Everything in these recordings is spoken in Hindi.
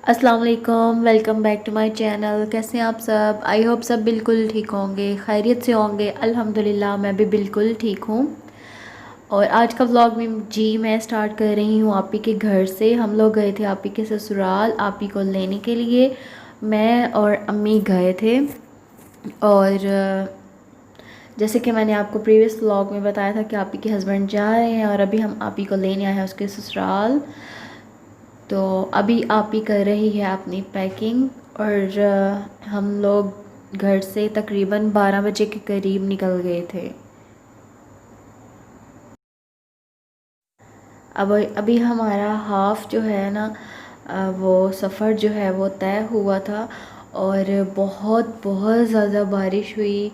अस्सलाम वालेकुम, welcome back to my channel. कैसे हैं आप सब? आई होप सब बिल्कुल ठीक होंगे, खैरियत से होंगे। अल्हम्दुलिल्लाह मैं भी बिल्कुल ठीक हूँ। और आज का व्लॉग में जी मैं स्टार्ट कर रही हूँ आपी के घर से। हम लोग गए थे आपी के ससुराल आपी को लेने के लिए। मैं और अम्मी गए थे। और जैसे कि मैंने आपको प्रीवियस व्लॉग में बताया था कि आपी के हस्बैंड जा रहे हैं और अभी हम आपी को लेने आए हैं उसके ससुराल। तो अभी आप ही कर रही है अपनी पैकिंग। और हम लोग घर से तकरीबन 12 बजे के करीब निकल गए थे। अब अभी हमारा हाफ जो है ना, वो सफ़र जो है वो तय हुआ था। और बहुत बहुत ज़्यादा बारिश हुई।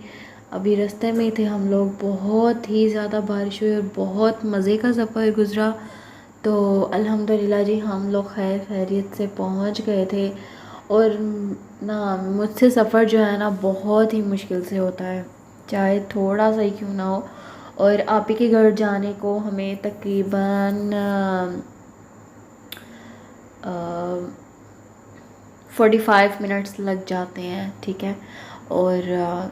अभी रास्ते में थे हम लोग, बहुत ही ज़्यादा बारिश हुई और बहुत मज़े का सफ़र गुज़रा। तो अल्हम्दुलिल्लाह जी हम लोग खैर खैरियत से पहुंच गए थे। और ना मुझसे सफ़र जो है ना बहुत ही मुश्किल से होता है, चाहे थोड़ा सा ही क्यों ना हो। और आप ही के घर जाने को हमें तकरीबन 45 मिनट्स लग जाते हैं, ठीक है। और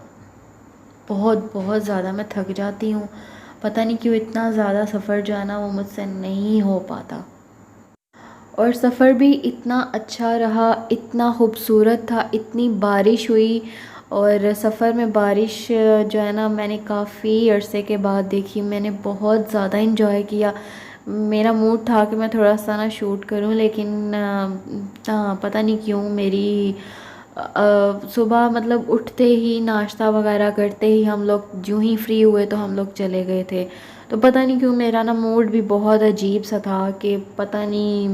बहुत बहुत ज़्यादा मैं थक जाती हूँ। पता नहीं क्यों इतना ज़्यादा सफ़र जो है ना वो मुझसे नहीं हो पाता। और सफ़र भी इतना अच्छा रहा, इतना खूबसूरत था, इतनी बारिश हुई। और सफ़र में बारिश जो है ना मैंने काफ़ी अरसे के बाद देखी। मैंने बहुत ज़्यादा इंजॉय किया। मेरा मूड था कि मैं थोड़ा सा ना शूट करूं, लेकिन हाँ पता नहीं क्यों मेरी सुबह मतलब उठते ही नाश्ता वगैरह करते ही हम लोग यूँ ही फ्री हुए तो हम लोग चले गए थे। तो पता नहीं क्यों मेरा ना मूड भी बहुत अजीब सा था कि पता नहीं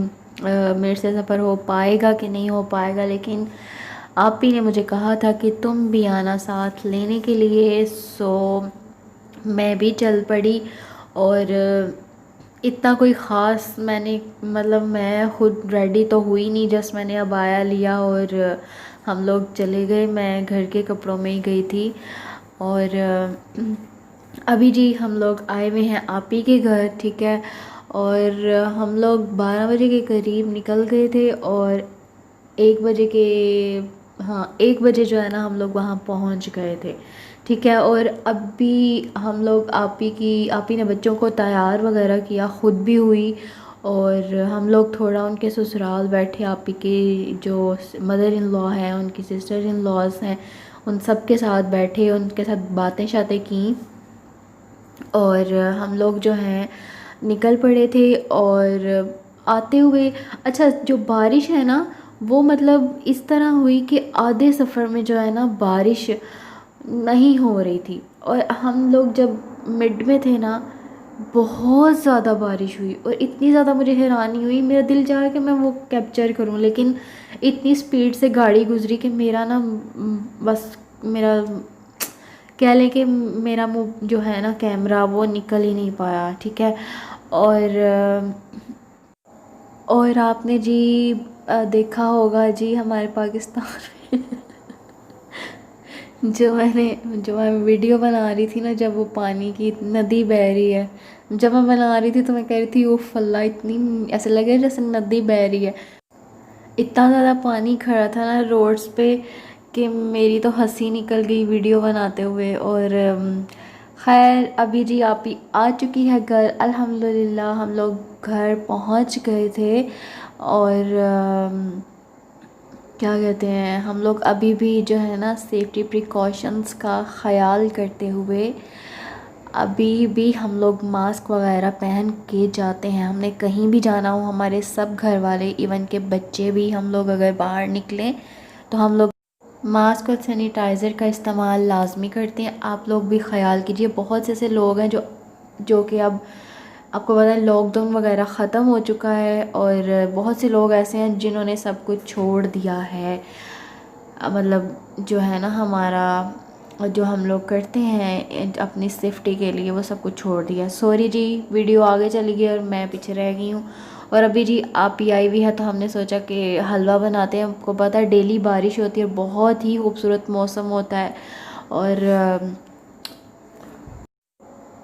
मेरे से सफ़र हो पाएगा कि नहीं हो पाएगा। लेकिन आप ही ने मुझे कहा था कि तुम भी आना साथ लेने के लिए, सो मैं भी चल पड़ी। और इतना कोई ख़ास मैंने मतलब मैं ख़ुद रेडी तो हुई नहीं, जस्ट मैंने अबाया लिया और हम लोग चले गए। मैं घर के कपड़ों में ही गई थी। और अभी जी हम लोग आए हुए हैं आप ही के घर, ठीक है। और हम लोग 12 बजे के करीब निकल गए थे और 1 बजे के, हाँ 1 बजे जो है ना हम लोग वहाँ पहुँच गए थे, ठीक है। और अभी हम लोग आप ही ने बच्चों को तैयार वगैरह किया, ख़ुद भी हुई। और हम लोग थोड़ा उनके ससुराल बैठे, आप ही के जो मदर इन लॉ हैं, उनकी सिस्टर इन लॉज हैं, उन सब के साथ बैठे, उनके साथ बातें शातें की। और हम लोग जो हैं निकल पड़े थे। और आते हुए अच्छा जो बारिश है ना वो मतलब इस तरह हुई कि आधे सफ़र में जो है ना बारिश नहीं हो रही थी और हम लोग जब मिड में थे ना बहुत ज़्यादा बारिश हुई। और इतनी ज़्यादा मुझे हैरानी हुई, मेरा दिल चाहा कि मैं वो कैप्चर करूं, लेकिन इतनी स्पीड से गाड़ी गुजरी कि मेरा ना बस मेरा कह लें कि मेरा मुँह जो है ना कैमरा वो निकल ही नहीं पाया, ठीक है। और और आपने जी देखा होगा जी हमारे पाकिस्तान में जो मैं वीडियो बना रही थी ना, जब वो पानी की नदी बह रही है, जब मैं बना रही थी तो मैं कह रही थी उफ अल्लाह इतनी ऐसे लगे जैसे नदी बह रही है। इतना ज़्यादा पानी खड़ा था ना रोड्स पे कि मेरी तो हंसी निकल गई वीडियो बनाते हुए। और खैर अभी जी आप ही आ चुकी है घर, अल्हम्दुलिल्लाह हम लोग घर पहुंच गए थे। और क्या कहते हैं, हम लोग अभी भी जो है ना सेफ्टी प्रिकॉशंस का ख़याल करते हुए अभी भी हम लोग मास्क वगैरह पहन के जाते हैं। हमने कहीं भी जाना हो, हमारे सब घर वाले इवन के बच्चे भी, हम लोग अगर बाहर निकलें तो हम लोग मास्क और सैनिटाइज़र का इस्तेमाल लाजमी करते हैं। आप लोग भी ख्याल कीजिए, बहुत से ऐसे लोग हैं जो कि अब आपको पता है लॉकडाउन वगैरह ख़त्म हो चुका है और बहुत से लोग ऐसे हैं जिन्होंने सब कुछ छोड़ दिया है। मतलब जो है ना हमारा जो हम लोग करते हैं अपनी सेफ्टी के लिए वो सब कुछ छोड़ दिया। सॉरी जी वीडियो आगे चली गई और मैं पीछे रह गई हूँ। और अभी जी आप ही आई हुई है तो हमने सोचा कि हलवा बनाते हैं। आपको पता है डेली बारिश होती है, बहुत ही खूबसूरत मौसम होता है। और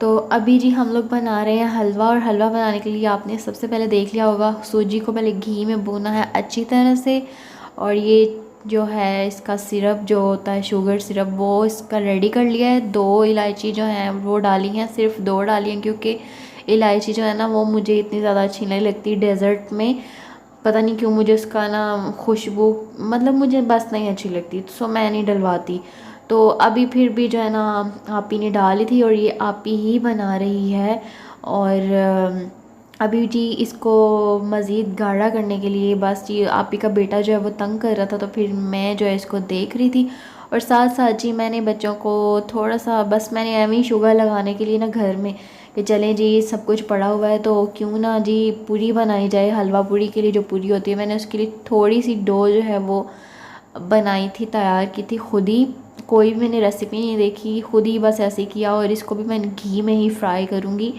तो अभी जी हम लोग बना रहे हैं हलवा, और हलवा बनाने के लिए आपने सबसे पहले देख लिया होगा, सूजी को पहले घी में भूना है अच्छी तरह से। और ये जो है इसका सिरप जो होता है, शुगर सिरप, वो इसका रेडी कर लिया है। 2 इलायची जो हैं वो डाली हैं, सिर्फ 2 डाली हैं, क्योंकि इलायची जो है ना वो मुझे इतनी ज़्यादा अच्छी नहीं लगती डेज़र्ट में। पता नहीं क्यों मुझे उसका ना खुशबू, मतलब मुझे बस नहीं अच्छी लगती, सो मैं नहीं डलवाती। तो अभी फिर भी जो है ना आपी ने डाली थी, और ये आपी ही बना रही है। और अभी जी इसको मज़ीद गाढ़ा करने के लिए बस जी आपी का बेटा जो है वो तंग कर रहा था, तो फिर मैं जो है इसको देख रही थी। और साथ साथ जी मैंने बच्चों को थोड़ा सा, बस मैंने एवं शुगर लगाने के लिए ना घर में, कि चलें जी सब कुछ पड़ा हुआ है तो क्यों ना जी पूरी बनाई जाए। हलवा पूरी के लिए जो पूरी होती है, मैंने उसके लिए थोड़ी सी डो जो है वो बनाई थी, तैयार की थी खुद ही। कोई भी मैंने रेसिपी नहीं देखी, खुद ही बस ऐसे किया। और इसको भी मैं घी में ही फ्राई करूँगी,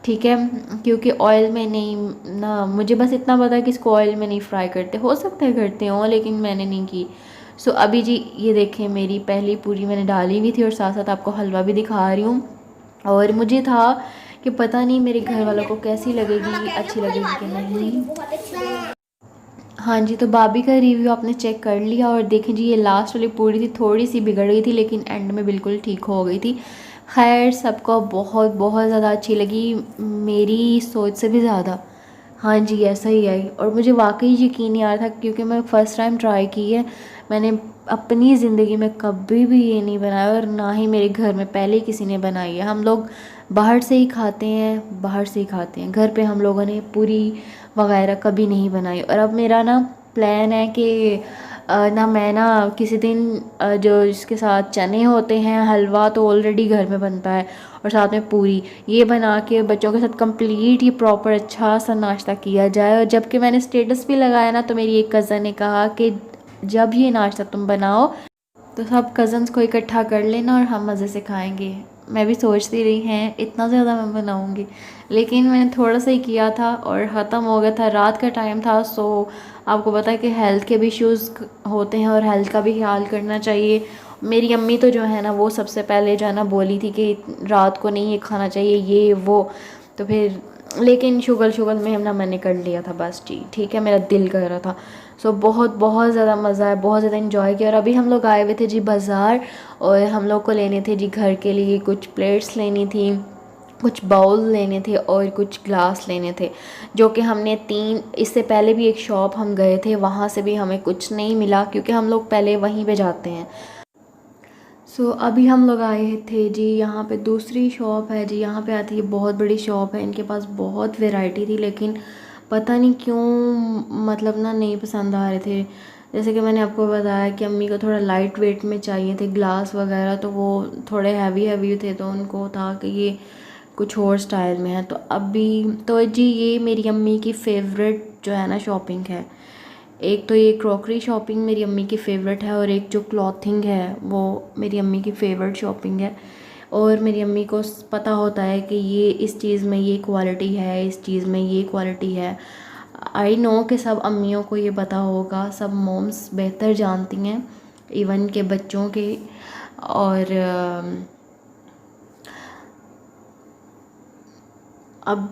ठीक है, क्योंकि ऑयल में नहीं ना, मुझे बस इतना पता है कि इसको ऑयल में नहीं फ्राई करते, हो सकता है करते हो लेकिन मैंने नहीं की। सो अभी जी ये देखें मेरी पहली पूरी मैंने डाली हुई थी, और साथ साथ आपको हलवा भी दिखा रही हूँ। और मुझे था कि पता नहीं मेरे घर वालों को कैसी लगेगी, अच्छी लगेगी कि नहीं। हाँ जी, तो भाभी का रिव्यू आपने चेक कर लिया, और देखें जी ये लास्ट वाली पूरी थी, थोड़ी सी बिगड़ गई थी लेकिन एंड में बिल्कुल ठीक हो गई थी। खैर सबको बहुत बहुत ज़्यादा अच्छी लगी, मेरी सोच से भी ज़्यादा। हाँ जी ऐसा ही है, और मुझे वाकई यकीन नहीं आ रहा था, क्योंकि मैं फ़र्स्ट टाइम ट्राई की है। मैंने अपनी ज़िंदगी में कभी भी ये नहीं बनाया, और ना ही मेरे घर में पहले किसी ने बनाई है। हम लोग बाहर से ही खाते हैं, बाहर से ही खाते हैं, घर पे हम लोगों ने पूरी वगैरह कभी नहीं बनाई। और अब मेरा ना प्लान है कि ना मैं ना किसी दिन जो इसके साथ चने होते हैं, हलवा तो ऑलरेडी घर में बनता है, और साथ में पूरी, ये बना के बच्चों के साथ कंप्लीट ये प्रॉपर अच्छा सा नाश्ता किया जाए। और जबकि मैंने स्टेटस भी लगाया ना, तो मेरी एक कज़न ने कहा कि जब ये नाश्ता तुम बनाओ तो सब कज़न्स को इकट्ठा कर लेना और हम मज़े से खाएंगे। मैं भी सोचती रही हैं इतना ज़्यादा मैं बनाऊंगी, लेकिन मैंने थोड़ा सा ही किया था और ख़त्म हो गया था, रात का टाइम था। सो आपको पता है कि हेल्थ के भी इश्यूज़ होते हैं, और हेल्थ का भी ख्याल करना चाहिए। मेरी अम्मी तो जो है ना वो सबसे पहले जो है ना बोली थी कि रात को नहीं ये खाना चाहिए, ये वो। तो फिर लेकिन शुगर शुगर में हमने मैंने कर लिया था, बस जी ठीक है, मेरा दिल कर रहा था। सो बहुत बहुत ज़्यादा मज़ा है, बहुत ज़्यादा इन्जॉय किया। और अभी हम लोग आए हुए थे जी बाज़ार, और हम लोग को लेने थे जी घर के लिए कुछ प्लेट्स लेनी थी, कुछ बाउल लेने थे, और कुछ ग्लास लेने थे, जो कि हमने 3, इससे पहले भी एक शॉप हम गए थे, वहाँ से भी हमें कुछ नहीं मिला, क्योंकि हम लोग पहले वहीं पे जाते हैं। सो अभी हम लोग आए थे जी यहाँ पे, दूसरी शॉप है जी, यहाँ पे आती है, बहुत बड़ी शॉप है, इनके पास बहुत वैरायटी थी, लेकिन पता नहीं क्यों मतलब ना नहीं पसंद आ रहे थे। जैसे कि मैंने आपको बताया कि अम्मी को थोड़ा लाइट वेट में चाहिए थे ग्लास वगैरह, तो वो थोड़े हैवी हैवी थे, तो उनको था कि ये कुछ और स्टाइल में है। तो अभी तो जी ये मेरी अम्मी की फ़ेवरेट जो है ना शॉपिंग है। एक तो ये क्रॉकरी शॉपिंग मेरी अम्मी की फ़ेवरेट है, और एक जो क्लॉथिंग है वो मेरी अम्मी की फ़ेवरेट शॉपिंग है। और मेरी अम्मी को पता होता है कि ये इस चीज़ में ये क्वालिटी है, इस चीज़ में ये क्वालिटी है। आई नो कि सब अम्मियों को ये पता होगा, सब मोम्स बेहतर जानती हैं इवन के बच्चों के। और अब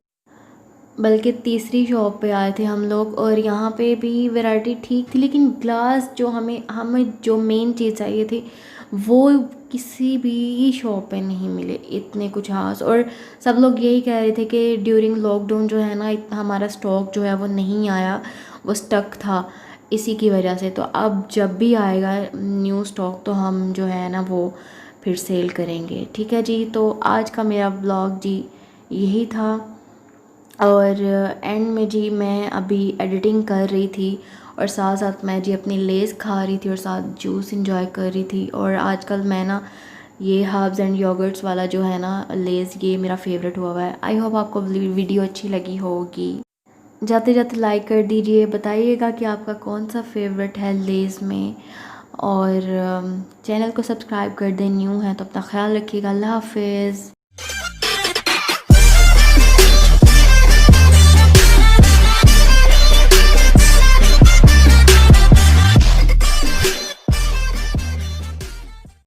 बल्कि तीसरी शॉप पे आए थे हम लोग, और यहाँ पे भी वैरायटी ठीक थी, लेकिन ग्लास जो हमें हमें जो मेन चीज़ चाहिए थी वो किसी भी शॉप पे नहीं मिले इतने कुछ खास। और सब लोग यही कह रहे थे कि ड्यूरिंग लॉकडाउन जो है ना इतना हमारा स्टॉक जो है वो नहीं आया, वो स्टक था इसी की वजह से। तो अब जब भी आएगा न्यू स्टॉक तो हम जो है ना वो फिर सेल करेंगे, ठीक है जी। तो आज का मेरा ब्लॉग जी यही था, और एंड में जी मैं अभी एडिटिंग कर रही थी, और साथ साथ मैं जी अपनी लेस खा रही थी, और साथ जूस इंजॉय कर रही थी। और आजकल मैं ना ये हर्ब्स एंड योगर्ट्स वाला जो है ना लेस, ये मेरा फेवरेट हुआ है। आई होप आपको वीडियो अच्छी लगी होगी। जाते जाते लाइक कर दीजिए, बताइएगा कि आपका कौन सा फेवरेट है लेस में, और चैनल को सब्सक्राइब कर दें न्यू है तो। अपना ख्याल रखिएगा, अल्लाह हाफिज़।